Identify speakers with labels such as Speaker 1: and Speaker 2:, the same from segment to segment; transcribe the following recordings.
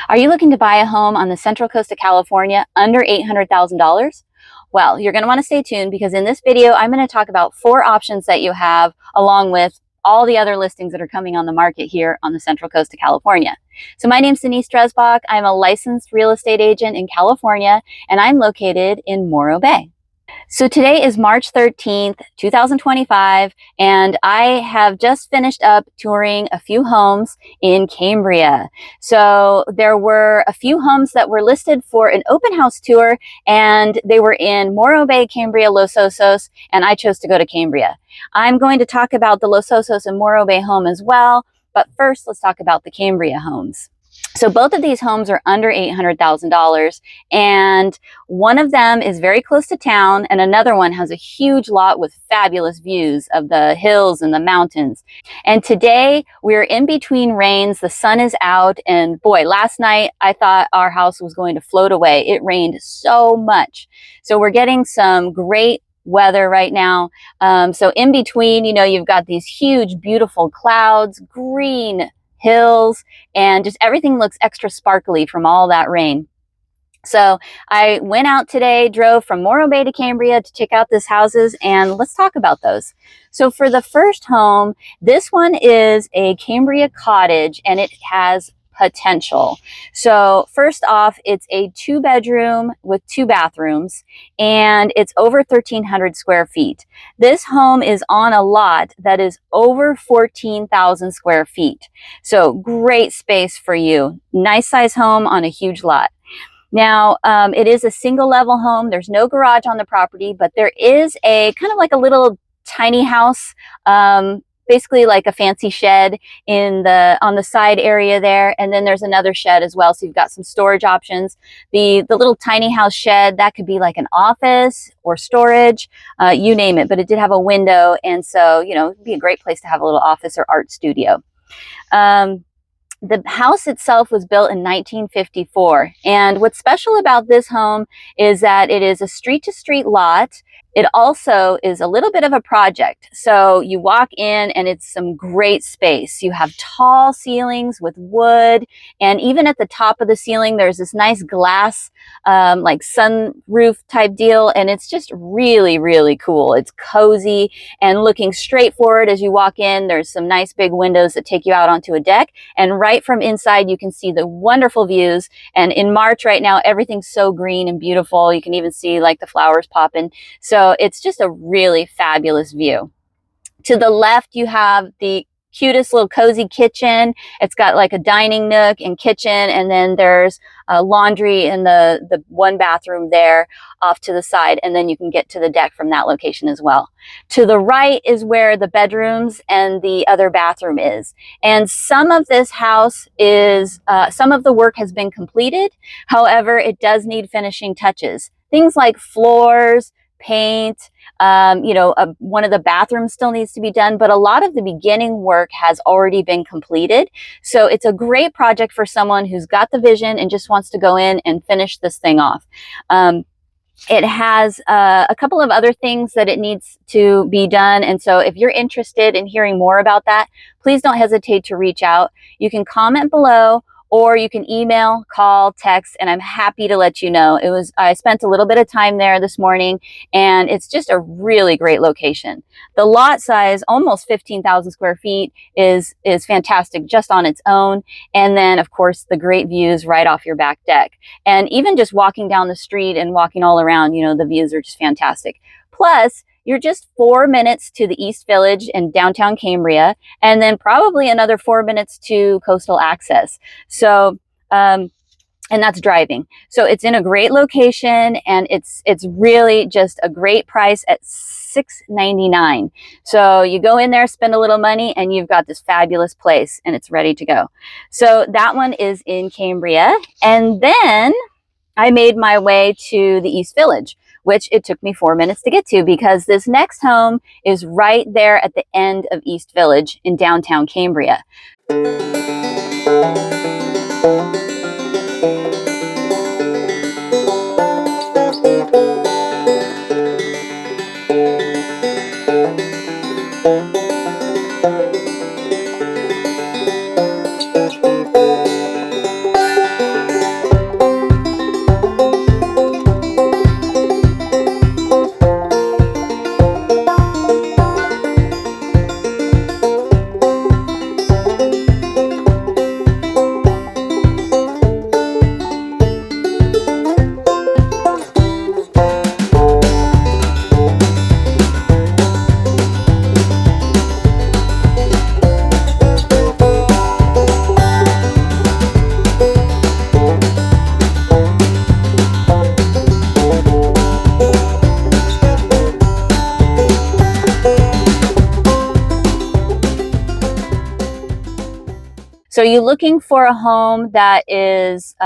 Speaker 1: Are you looking to buy a home on the Central Coast of California under $800,000? Well, you're going to want to stay tuned because in this video, I'm going to talk about 4 options that you have along with all the other listings that are coming on the market here on the Central Coast of California. So my name's Denise Dresbach. I'm a licensed real estate agent in California, and I'm located in Morro Bay. So today is March 13th, 2025, and I have just finished up touring a few homes in Cambria. So there were a few homes that were listed for an open house tour, and they were in Morro Bay, Cambria, Los Osos, and I chose to go to Cambria. I'm going to talk about the Los Osos and Morro Bay home as well, but first let's talk about the Cambria homes. So both of these homes are under $800,000, and one of them is very close to town, and another one has a huge lot with fabulous views of the hills and the mountains. And today we're in between rains. The sun is out, and boy, last night I thought our house was going to float away. It rained so much. So we're getting some great weather right now. So in between, you've got these huge, beautiful clouds, green hills, and just everything looks extra sparkly from all that rain. So I went out today, drove from Morro Bay to Cambria to check out these houses, and let's talk about those. So for the first home, this one is a Cambria cottage, and it has potential. So first off, it's a 2-bedroom with 2 bathrooms, and it's over 1,300 square feet. This home is on a lot that is over 14,000 square feet. So great space for you. Nice size home on a huge lot. Now, it is a single level home. There's no garage on the property, but there is a kind of like a little tiny house, basically like a fancy shed on the side area there, and then there's another shed as well, so you've got some storage options. The little tiny house shed, that could be like an office or storage, you name it, but it did have a window, and so it'd be a great place to have a little office or art studio. The house itself was built in 1954, and what's special about this home is that it is a street-to-street lot. It also is a little bit of a project. So you walk in and it's some great space. You have tall ceilings with wood, and even at the top of the ceiling, there's this nice glass, like sunroof type deal. And it's just really, really cool. It's cozy and looking straight forward as you walk in. There's some nice big windows that take you out onto a deck. And right from inside, you can see the wonderful views. And in March right now, everything's so green and beautiful. You can even see like the flowers popping. So it's just a really fabulous view. To the left, you have the cutest little cozy kitchen. It's got like a dining nook and kitchen, and then there's a laundry in the 1 bathroom there off to the side, and then you can get to the deck from that location as well. To the right is where the bedrooms and the other bathroom is. And some of this house is, some of the work has been completed. However, it does need finishing touches. Things like floors, paint, one of the bathrooms still needs to be done, but a lot of the beginning work has already been completed. So it's a great project for someone who's got the vision and just wants to go in and finish this thing off. It has a couple of other things that it needs to be done. And so if you're interested in hearing more about that, please don't hesitate to reach out. You can comment below, or you can email, call, text, and I'm happy to let you know. I spent a little bit of time there this morning, and it's just a really great location. The lot size, almost 15,000 square feet, is fantastic just on its own. And then, of course, the great views right off your back deck. And even just walking down the street and walking all around, the views are just fantastic. Plus, you're just 4 minutes to the East Village in downtown Cambria, and then probably another 4 minutes to coastal access. So, and that's driving. So it's in a great location, and it's really just a great price at $699. So you go in there, spend a little money, and you've got this fabulous place, and it's ready to go. So that one is in Cambria. And then I made my way to the East Village, which it took me 4 minutes to get to because this next home is right there at the end of East Village in downtown Cambria. So you're looking for a home that is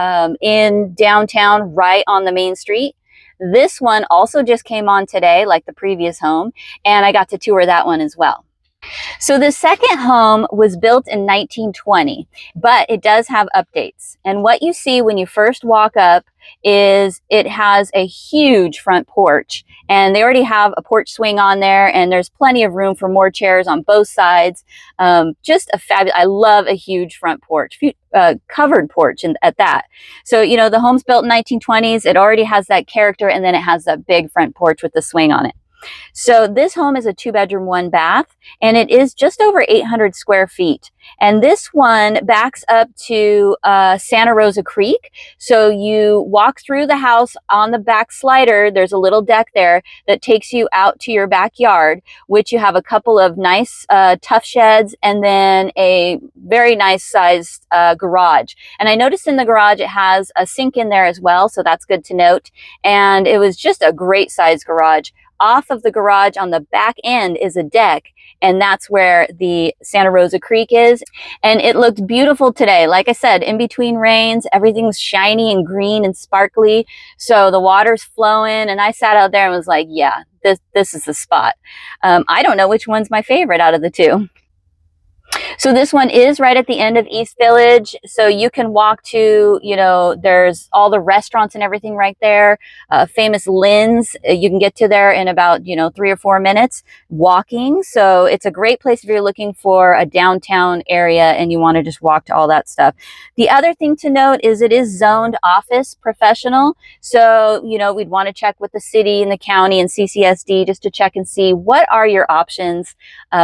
Speaker 1: in downtown, right on the main street. This one also just came on today, like the previous home, and I got to tour that one as well. So the second home was built in 1920, but it does have updates. And what you see when you first walk up is it has a huge front porch, and they already have a porch swing on there, and there's plenty of room for more chairs on both sides. Just a fabulous, I love a huge front porch, covered porch at that. So, you know, the home's built in 1920s. It already has that character, and then it has that big front porch with the swing on it. So this home is a 2-bedroom, 1-bath, and it is just over 800 square feet. And this one backs up to Santa Rosa Creek. So you walk through the house on the back slider. There's a little deck there that takes you out to your backyard, which you have a couple of nice tough sheds and then a very nice sized garage. And I noticed in the garage it has a sink in there as well, so that's good to note. And it was just a great sized garage. Off of the garage on the back end is a deck, and that's where the Santa Rosa Creek is. And it looked beautiful today. Like I said, in between rains, everything's shiny and green and sparkly. So the water's flowing, and I sat out there and was like, yeah, this is the spot. I don't know which one's my favorite out of the two. So this one is right at the end of East Village. So you can walk to, you know, there's all the restaurants and everything right there. Famous Lynn's, you can get to there in about, 3 or 4 minutes walking. So it's a great place if you're looking for a downtown area and you want to just walk to all that stuff. The other thing to note is it is zoned office professional. So, we'd want to check with the city and the county and CCSD just to check and see what are your options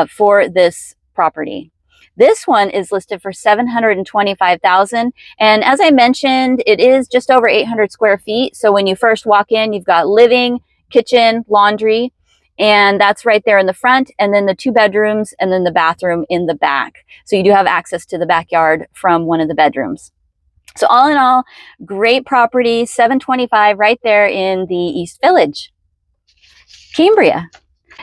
Speaker 1: for this property. This one is listed for $725,000, and as I mentioned, it is just over 800 square feet. So when you first walk in, you've got living, kitchen, laundry, and that's right there in the front, and then the 2 bedrooms, and then the bathroom in the back. So you do have access to the backyard from one of the bedrooms. So all in all, great property, $725,000 right there in the East Village, Cambria.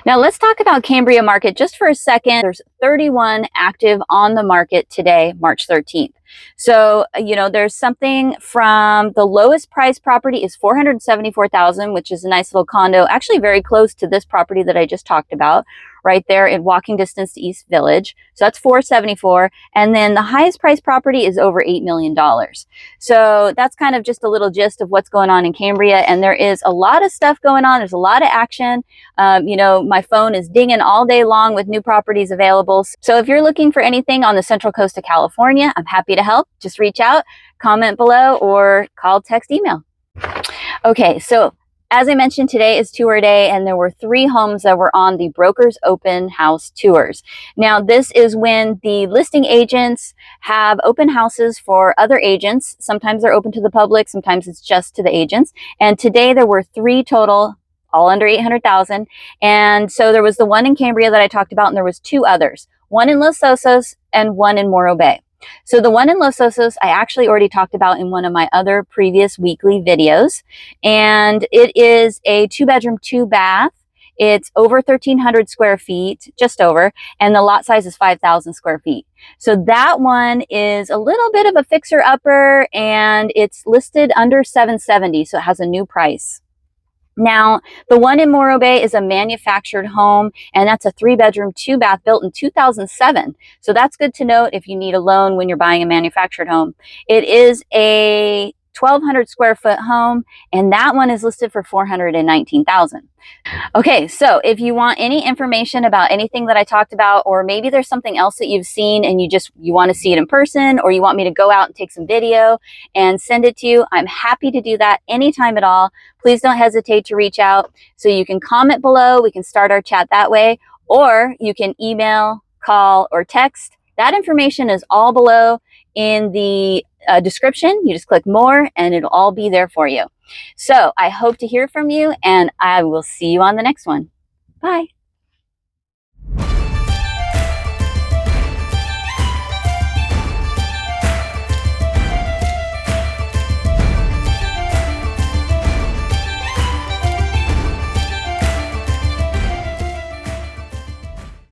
Speaker 1: Now let's talk about Cambria market just for a second. There's 31 active on the market today, March 13th. So, there's something from the lowest price property is $474,000, which is a nice little condo, actually very close to this property that I just talked about, right there in walking distance to East Village. So that's $474,000. And then the highest price property is over $8 million. So that's kind of just a little gist of what's going on in Cambria. And there is a lot of stuff going on. There's a lot of action. My phone is dinging all day long with new properties available. So if you're looking for anything on the Central Coast of California, I'm happy to help. Just reach out, comment below, or call, text, email. Okay, so as I mentioned, today is tour day, and there were 3 homes that were on the Brokers Open House tours. Now, this is when the listing agents have open houses for other agents. Sometimes they're open to the public, sometimes it's just to the agents. And today there were 3 total, all under 800,000. And so there was the one in Cambria that I talked about, and there was 2 others, one in Los Osos and one in Morro Bay. So the one in Los Osos, I actually already talked about in one of my other previous weekly videos. And it is a 2-bedroom, 2-bath. It's over 1,300 square feet, just over, and the lot size is 5,000 square feet. So that one is a little bit of a fixer-upper, and it's listed under $770, so it has a new price. Now, the one in Morro Bay is a manufactured home, and that's a 3-bedroom, 2-bath built in 2007. So that's good to note if you need a loan when you're buying a manufactured home. It is a 1,200 square foot home, and that one is listed for $419,000. Okay, so if you want any information about anything that I talked about, or maybe there's something else that you've seen and you want to see it in person, or you want me to go out and take some video and send it to you, I'm happy to do that anytime at all. Please don't hesitate to reach out. So you can comment below, we can start our chat that way, or you can email, call, or text. That information is all below in the description. You just click more and it'll all be there for you. So I hope to hear from you, and I will see you on the next one. Bye.